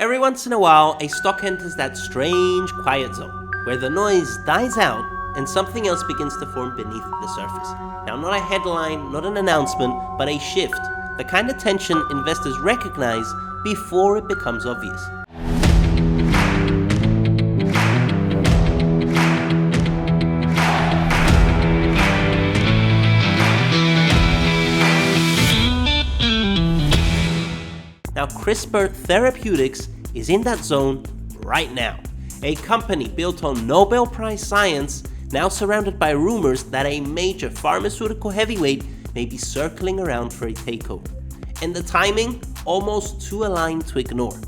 Every once in a while, a stock enters that strange quiet zone, where the noise dies out and something else begins to form beneath the surface. Now, not a headline, not an announcement, but a shift, the kind of tension investors recognize before it becomes obvious. Now, CRISPR Therapeutics is in that zone right now. A company built on Nobel Prize science, now surrounded by rumors that a major pharmaceutical heavyweight may be circling around for a takeover. And the timing, almost too aligned to ignore.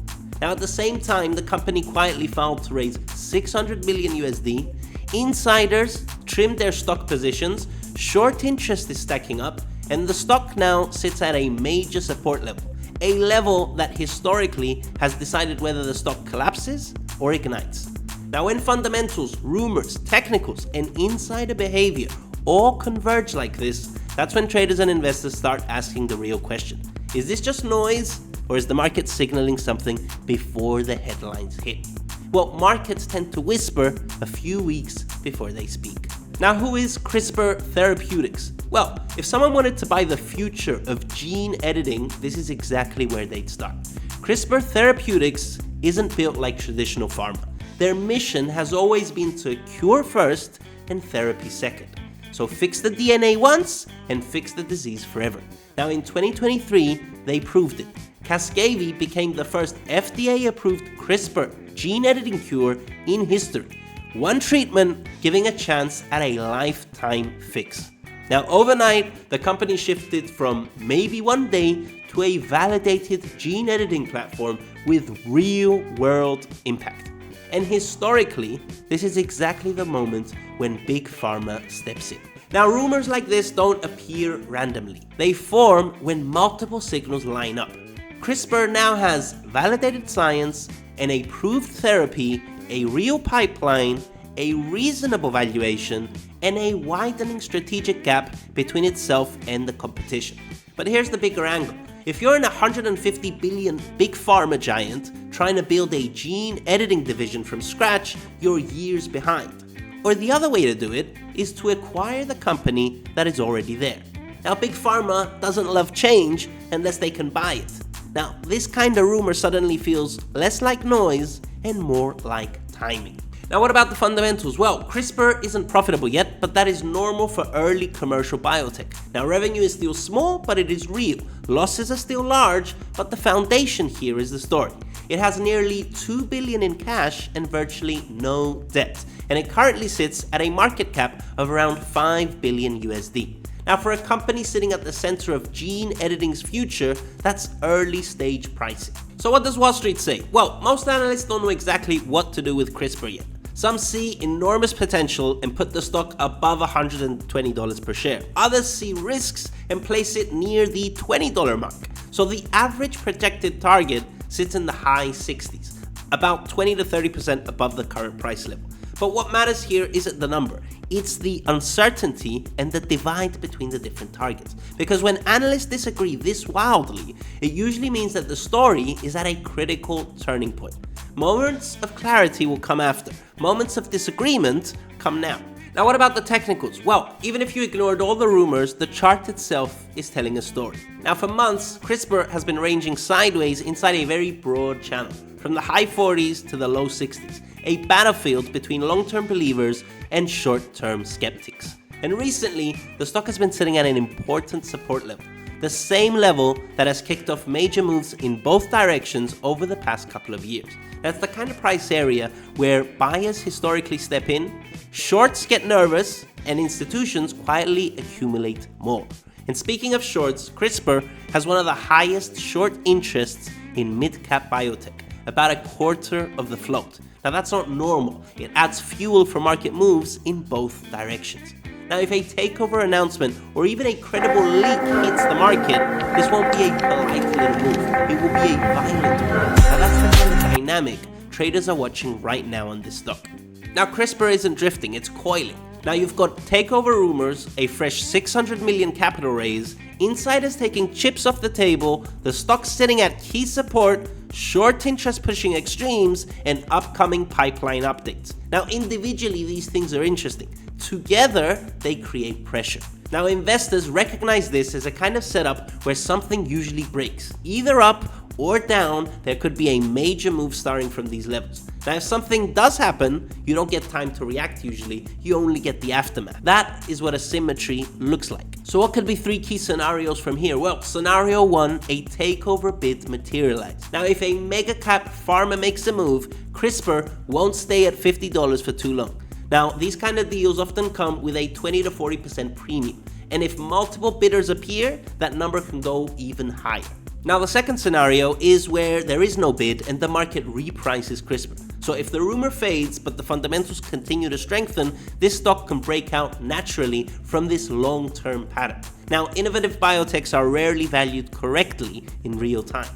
Now, at the same time, the company quietly filed to raise 600 million USD. Insiders trimmed their stock positions, short interest is stacking up, and the stock now sits at a major support level. A level that historically has decided whether the stock collapses or ignites. Now, when fundamentals, rumors, technicals, and insider behavior all converge like this, that's when traders and investors start asking the real question. Is this just noise, or is the market signaling something before the headlines hit? Well, markets tend to whisper a few weeks before they speak. Now, who is CRISPR Therapeutics? Well, if someone wanted to buy the future of gene editing, this is exactly where they'd start. CRISPR Therapeutics isn't built like traditional pharma. Their mission has always been to cure first and therapy second. So fix the DNA once and fix the disease forever. Now, in 2023, they proved it. Casgevy became the first FDA-approved CRISPR gene editing cure in history. One treatment giving a chance at a lifetime fix. Now, overnight, the company shifted from maybe one day to a validated gene editing platform with real-world impact. And historically, this is exactly the moment when Big Pharma steps in. Now, rumors like this don't appear randomly. They form when multiple signals line up. CRISPR now has validated science, an approved therapy, a real pipeline, a reasonable valuation, and a widening strategic gap between itself and the competition. But here's the bigger angle. If you're an 150 billion big pharma giant trying to build a gene editing division from scratch, you're years behind. Or the other way to do it is to acquire the company that is already there. Now, big pharma doesn't love change unless they can buy it. Now, this kind of rumor suddenly feels less like noise and more like timing. Now, what about the fundamentals? Well, CRISPR isn't profitable yet, but that is normal for early commercial biotech. Now, revenue is still small, but it is real. Losses are still large, but the foundation here is the story. It has nearly $2 billion in cash and virtually no debt, and it currently sits at a market cap of around $5 billion USD. Now, for a company sitting at the center of gene editing's future, that's early stage pricing. So what does Wall Street say? Well, most analysts don't know exactly what to do with CRISPR yet. Some see enormous potential and put the stock above $120 per share. Others see risks and place it near the $20 mark. So the average projected target sits in the high 60s, about 20 to 30% above the current price level. But what matters here isn't the number, it's the uncertainty and the divide between the different targets. Because when analysts disagree this wildly, it usually means that the story is at a critical turning point. Moments of clarity will come after. Moments of disagreement come now. Now, what about the technicals? Well, even if you ignored all the rumors, the chart itself is telling a story. Now, for months, CRISPR has been ranging sideways inside a very broad channel, from the high 40s to the low 60s, a battlefield between long-term believers and short-term skeptics. And recently, the stock has been sitting at an important support level, the same level that has kicked off major moves in both directions over the past couple of years. That's the kind of price area where buyers historically step in, shorts get nervous, and institutions quietly accumulate more. And speaking of shorts, CRISPR has one of the highest short interests in mid-cap biotech, about a quarter of the float. Now, that's not normal. It adds fuel for market moves in both directions. Now, if a takeover announcement or even a credible leak hits the market, this won't be a polite little move. It will be a violent one. Now, that's the kind of dynamic traders are watching right now on this stock. Now, CRISPR isn't drifting, it's coiling. Now you've got takeover rumors, a fresh 600 million capital raise, insiders taking chips off the table, the stock sitting at key support, short interest pushing extremes, and upcoming pipeline updates. Now individually these things are interesting. Together they create pressure. Now investors recognize this as a kind of setup where something usually breaks. Either up or down, there could be a major move starting from these levels. Now if something does happen, you don't get time to react usually, you only get the aftermath. That is what asymmetry looks like. So what could be 3 key scenarios from here? Well, scenario 1, a takeover bid materializes. Now if a mega cap pharma makes a move, CRISPR won't stay at $50 for too long. Now these kind of deals often come with a 20 to 40% premium, and if multiple bidders appear, that number can go even higher. Now the second scenario is where there is no bid and the market reprices CRISPR. So if the rumor fades but the fundamentals continue to strengthen, this stock can break out naturally from this long-term pattern. Now innovative biotechs are rarely valued correctly in real time.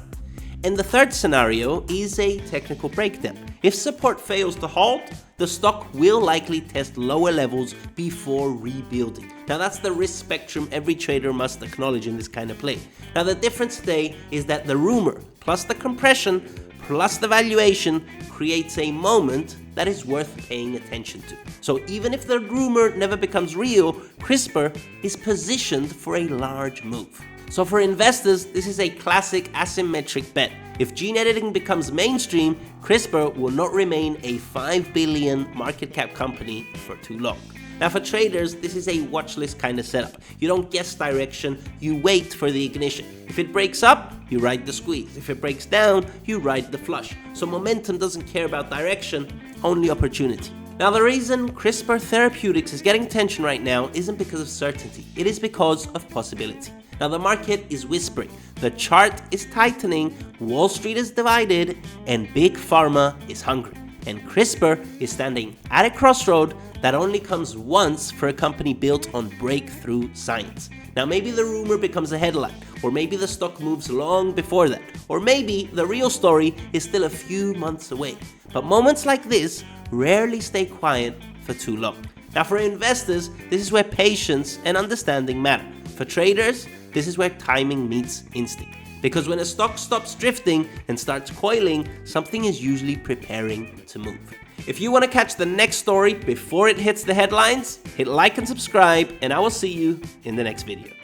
And the third scenario is a technical breakdown. If support fails to halt, the stock will likely test lower levels before rebuilding. Now that's the risk spectrum every trader must acknowledge in this kind of play. Now the difference today is that the rumor plus the compression plus the valuation creates a moment that is worth paying attention to. So even if the rumor never becomes real, CRISPR is positioned for a large move. So for investors, this is a classic asymmetric bet. If gene editing becomes mainstream, CRISPR will not remain a $5 billion market cap company for too long. Now for traders, this is a watch list kind of setup. You don't guess direction, you wait for the ignition. If it breaks up, you ride the squeeze. If it breaks down, you ride the flush. So momentum doesn't care about direction, only opportunity. Now the reason CRISPR Therapeutics is getting attention right now isn't because of certainty, it is because of possibility. Now the market is whispering, the chart is tightening, Wall Street is divided, and Big Pharma is hungry. And CRISPR is standing at a crossroad that only comes once for a company built on breakthrough science. Now maybe the rumor becomes a headline, or maybe the stock moves long before that, or maybe the real story is still a few months away. But moments like this rarely stay quiet for too long. Now for investors, this is where patience and understanding matter. For traders, this is where timing meets instinct. Because when a stock stops drifting and starts coiling, something is usually preparing to move. If you want to catch the next story before it hits the headlines, hit like and subscribe, and I will see you in the next video.